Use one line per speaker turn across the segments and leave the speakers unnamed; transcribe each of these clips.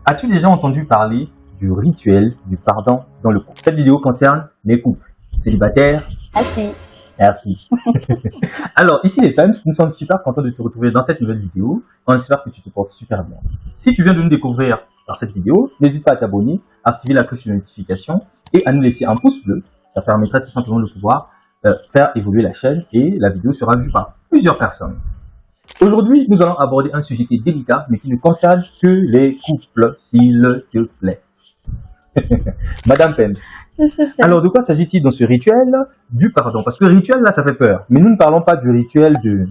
As-tu déjà entendu parler du rituel du pardon dans le couple? Cette vidéo concerne les couples célibataires.
Merci.
Merci. Alors, ici les fans, nous sommes super contents de te retrouver dans cette nouvelle vidéo. On espère que tu te portes super bien. Si tu viens de nous découvrir par cette vidéo, n'hésite pas à t'abonner, à activer la cloche de notification et à nous laisser un pouce bleu. Ça permettra tout simplement de pouvoir faire évoluer la chaîne et la vidéo sera vue par plusieurs personnes. Aujourd'hui, nous allons aborder un sujet qui est délicat, mais qui ne concerne que les couples, s'il te plaît. Madame Pems. Alors, de quoi s'agit-il dans ce rituel du pardon? Parce que le rituel, là, ça fait peur. Mais nous ne parlons pas du rituel de...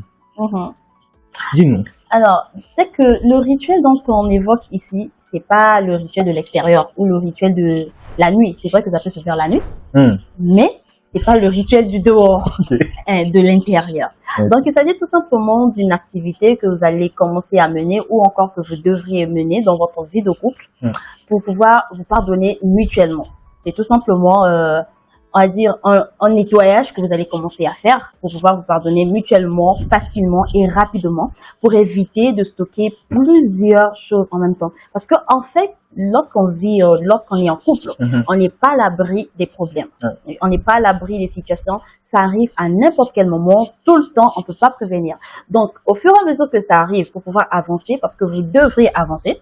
Dis-nous.
Alors, c'est que le rituel dont on évoque ici, c'est pas le rituel de l'extérieur ou le rituel de la nuit. C'est vrai que ça peut se faire la nuit, mais c'est pas le rituel du dehors, de l'intérieur. Donc, il s'agit tout simplement d'une activité que vous allez commencer à mener ou encore que vous devriez mener dans votre vie de couple pour pouvoir vous pardonner mutuellement. C'est tout simplement, on va dire, un nettoyage que vous allez commencer à faire pour pouvoir vous pardonner mutuellement, facilement et rapidement pour éviter de stocker plusieurs choses en même temps. Parce que en fait, lorsqu'on vit, lorsqu'on est en couple, on n'est pas à l'abri des problèmes. On n'est pas à l'abri des situations. Ça arrive à n'importe quel moment, tout le temps, on ne peut pas prévenir. Donc, au fur et à mesure que ça arrive, pour pouvoir avancer, parce que vous devrez avancer,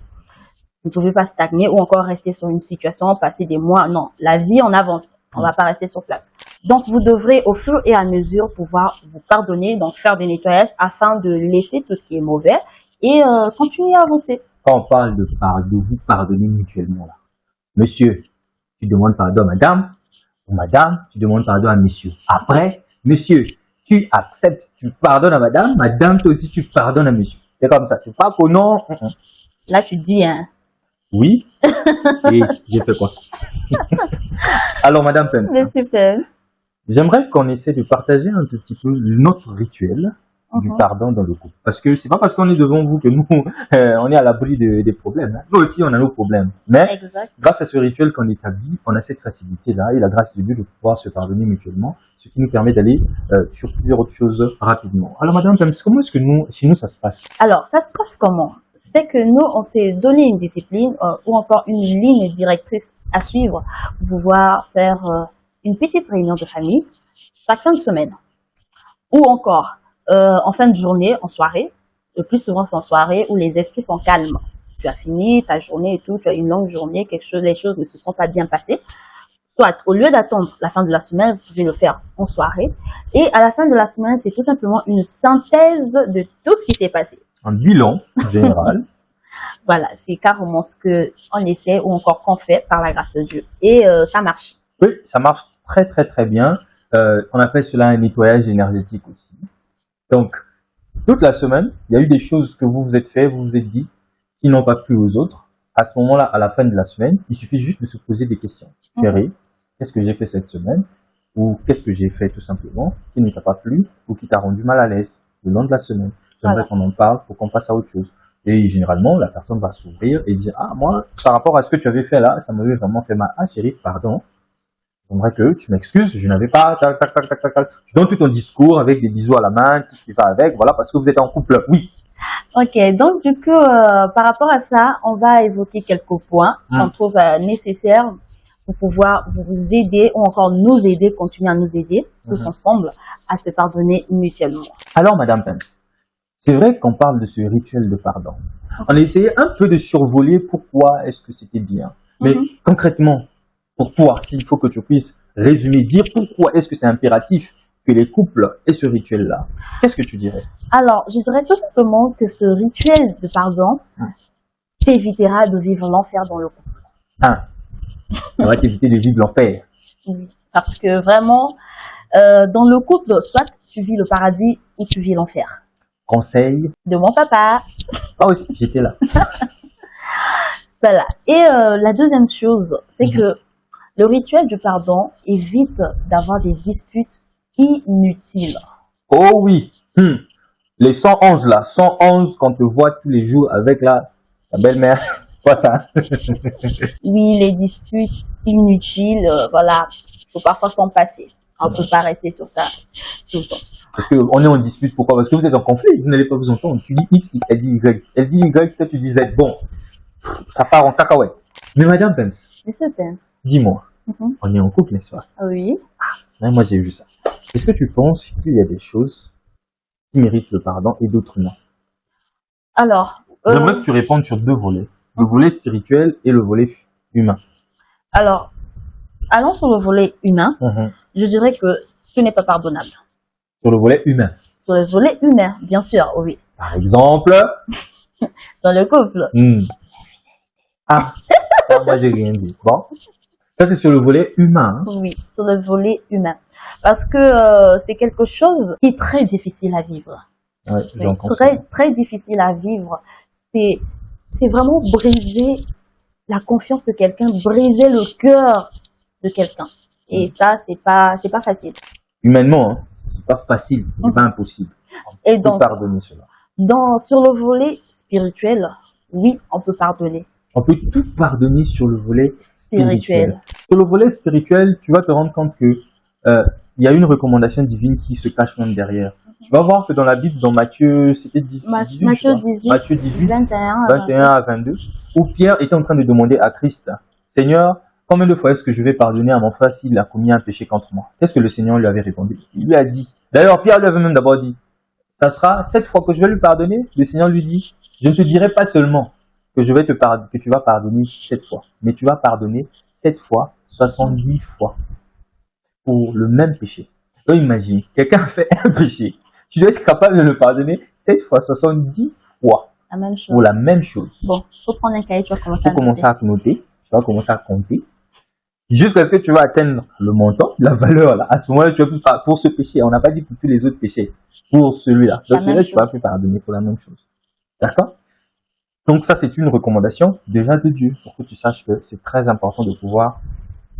vous ne pouvez pas stagner ou encore rester sur une situation, passer des mois. Non, la vie, on avance. On ne va pas rester sur place. Donc, vous devrez au fur et à mesure pouvoir vous pardonner, donc faire des nettoyages afin de laisser tout ce qui est mauvais et continuer à avancer.
Quand on parle de vous pardonner mutuellement, là. Monsieur, tu demandes pardon à madame, ou madame, tu demandes pardon à monsieur. Après, monsieur, tu acceptes, tu pardonnes à madame, madame, toi aussi, tu pardonnes à monsieur. C'est comme ça, c'est pas que non.
Là, tu dis, hein.
Oui. Et j'ai fait quoi? Alors, madame Pems, j'aimerais qu'on essaie de partager un tout petit peu notre rituel du pardon dans le couple. Parce que c'est pas parce qu'on est devant vous que nous, on est à l'abri des problèmes. Hein. Nous aussi, on a nos problèmes. Mais grâce à ce rituel qu'on établit, on a cette facilité-là et la grâce de Dieu de pouvoir se pardonner mutuellement, ce qui nous permet d'aller sur plusieurs autres choses rapidement. Alors, madame Pems, comment est-ce que chez nous, ça se passe?
Alors, ça se passe comment? C'est que nous, on s'est donné une discipline ou encore une ligne directrice à suivre pour pouvoir faire une petite réunion de famille chaque fin de semaine. Ou encore en fin de journée, en soirée. Le plus souvent, c'est en soirée où les esprits sont calmes. Tu as fini ta journée et tout, tu as une longue journée, les choses ne se sont pas bien passées. Soit, au lieu d'attendre la fin de la semaine, vous pouvez le faire en soirée. Et à la fin de la semaine, c'est tout simplement une synthèse de tout ce qui s'est passé.
Un bilan général.
Voilà, c'est carrément ce qu'on essaie ou encore qu'on fait par la grâce de Dieu. Et ça marche.
Oui, ça marche très très très bien. On appelle cela un nettoyage énergétique aussi. Donc, toute la semaine, il y a eu des choses que vous vous êtes fait, vous vous êtes dit, qui n'ont pas plu aux autres. À ce moment-là, à la fin de la semaine, il suffit juste de se poser des questions. Chérie, qu'est-ce que j'ai fait cette semaine? Ou qu'est-ce que j'ai fait tout simplement qui ne t'a pas plu ou qui t'a rendu mal à l'aise le long de la semaine? J'aimerais qu'on en parle pour qu'on passe à autre chose. Et généralement, la personne va s'ouvrir et dire, ah, moi, par rapport à ce que tu avais fait là, ça m'avait vraiment fait mal. Ah, chérie, pardon. J'aimerais que tu m'excuses, je n'avais pas, Tu donnes tout ton discours avec des bisous à la main, tout ce qui va avec, voilà, parce que vous êtes en couple. Oui.
Ok, donc du coup, par rapport à ça, on va évoquer quelques points qu'on trouve nécessaires pour pouvoir vous aider ou encore nous aider, continuer à nous aider tous ensemble à se pardonner mutuellement.
Alors, madame Pems, c'est vrai qu'on parle de ce rituel de pardon. On a essayé un peu de survoler pourquoi est-ce que c'était bien. Mais concrètement, pour toi, s'il faut que tu puisses résumer, dire pourquoi est-ce que c'est impératif que les couples aient ce rituel-là, qu'est-ce que tu dirais?
Alors, je dirais tout simplement que ce rituel de pardon t'évitera de vivre l'enfer dans le couple.
Ça va t'éviter de vivre l'enfer.
Oui, parce que vraiment, dans le couple, soit tu vis le paradis ou tu vis l'enfer.
Conseil
de mon papa.
Ah aussi, j'étais là.
Voilà. Et la deuxième chose, c'est que le rituel du pardon évite d'avoir des disputes inutiles.
Oh oui. Les 111 là, 111 qu'on te voit tous les jours avec ta belle-mère. Quoi ça?
Oui, les disputes inutiles, voilà. Il faut parfois s'en passer. On ne peut pas rester sur ça tout le temps.
Parce qu'on est en dispute, pourquoi? Parce que vous êtes en conflit, vous n'allez pas vous entendre. Tu dis X, elle dit Y. Elle dit Y, toi tu dis Z. Bon, ça part en cacahuète. Mais Madame Pence,
Monsieur Pence.
dis-moi, on est en couple, n'est-ce pas?
Oui.
Ah, moi, j'ai vu ça. Est-ce que tu penses qu'il y a des choses qui méritent le pardon et d'autres non?
Alors,
j'aimerais que tu répondes sur deux volets. Le volet spirituel et le volet humain.
Alors, allons sur le volet humain. Je dirais que ce n'est pas pardonnable.
Sur le volet humain? Sur
le volet humain, bien sûr, oui.
Par exemple?
Dans le couple.
Ah, moi j'ai rien dit. Bon, ça c'est sur le volet humain.
Oui, sur le volet humain. Parce que c'est quelque chose qui est très difficile à vivre.
Ouais,
très difficile à vivre. C'est vraiment briser la confiance de quelqu'un, briser le cœur de quelqu'un. Et ça, c'est pas facile.
Humainement, hein, c'est pas facile, c'est pas impossible.
Et donc,
pardonner cela.
Sur le volet spirituel, oui, on peut pardonner.
On peut tout pardonner sur le volet spirituel. Sur le volet spirituel, tu vas te rendre compte que il y a une recommandation divine qui se cache même derrière. Tu vas voir que dans la Bible, dans Matthieu, c'était 18,
Matthieu 18,
21 à 22, où Pierre était en train de demander à Christ, Seigneur, combien de fois est-ce que je vais pardonner à mon frère s'il a commis un péché contre moi? Qu'est-ce que le Seigneur lui avait répondu? Il lui a dit, d'ailleurs Pierre lui avait même d'abord dit, ça sera 7 fois que je vais lui pardonner. Le Seigneur lui dit, je ne te dirai pas seulement que que tu vas pardonner 7 fois, mais tu vas pardonner 7 fois, 70 fois pour le même péché. Donc imagine, quelqu'un fait un péché, tu dois être capable de le pardonner 7 fois, 70 fois
la même chose.
Pour la même chose.
Bon, il faut prendre un cahier, tu vas
commencer à noter. Tu vas commencer à compter. Jusqu'à ce que tu vas atteindre le montant, la valeur là. À ce moment-là, tu vas plus pour ce péché. On n'a pas dit pour tous les autres péchés. Pour celui-là. Donc celui-là, tu vas plus pardonner pour la même chose. D'accord? Donc ça, c'est une recommandation déjà de Dieu pour que tu saches que c'est très important de pouvoir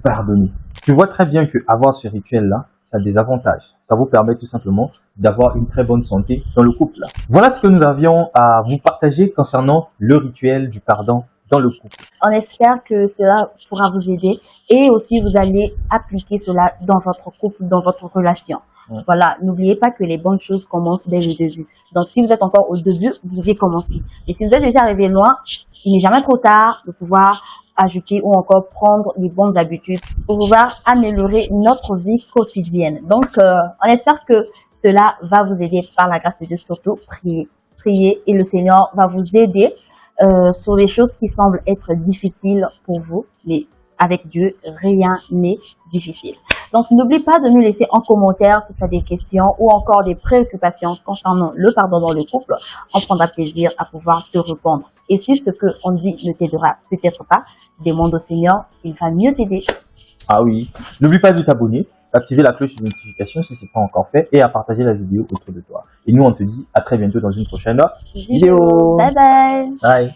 pardonner. Tu vois très bien que avoir ce rituel-là, ça a des avantages. Ça vous permet tout simplement d'avoir une très bonne santé dans le couple. Voilà ce que nous avions à vous partager concernant le rituel du pardon dans le couple.
On espère que cela pourra vous aider et aussi vous allez appliquer cela dans votre couple, dans votre relation. Voilà, n'oubliez pas que les bonnes choses commencent dès le début. Donc, si vous êtes encore au début, vous devez commencer. Et si vous êtes déjà arrivé loin, il n'est jamais trop tard de pouvoir ajouter ou encore prendre les bonnes habitudes pour pouvoir améliorer notre vie quotidienne. Donc, on espère que cela va vous aider par la grâce de Dieu. Surtout, priez. Priez et le Seigneur va vous aider sur les choses qui semblent être difficiles pour vous. Mais avec Dieu, rien n'est difficile. Donc, n'oublie pas de nous laisser en commentaire si tu as des questions ou encore des préoccupations concernant le pardon dans le couple. On prendra plaisir à pouvoir te répondre. Et si ce qu'on dit ne t'aidera peut-être pas, demande au Seigneur, il va mieux t'aider.
Ah oui. N'oublie pas de t'abonner, d'activer la cloche de notification si ce n'est pas encore fait et à partager la vidéo autour de toi. Et nous, on te dit à très bientôt dans une prochaine vidéo.
Bye bye.
Bye.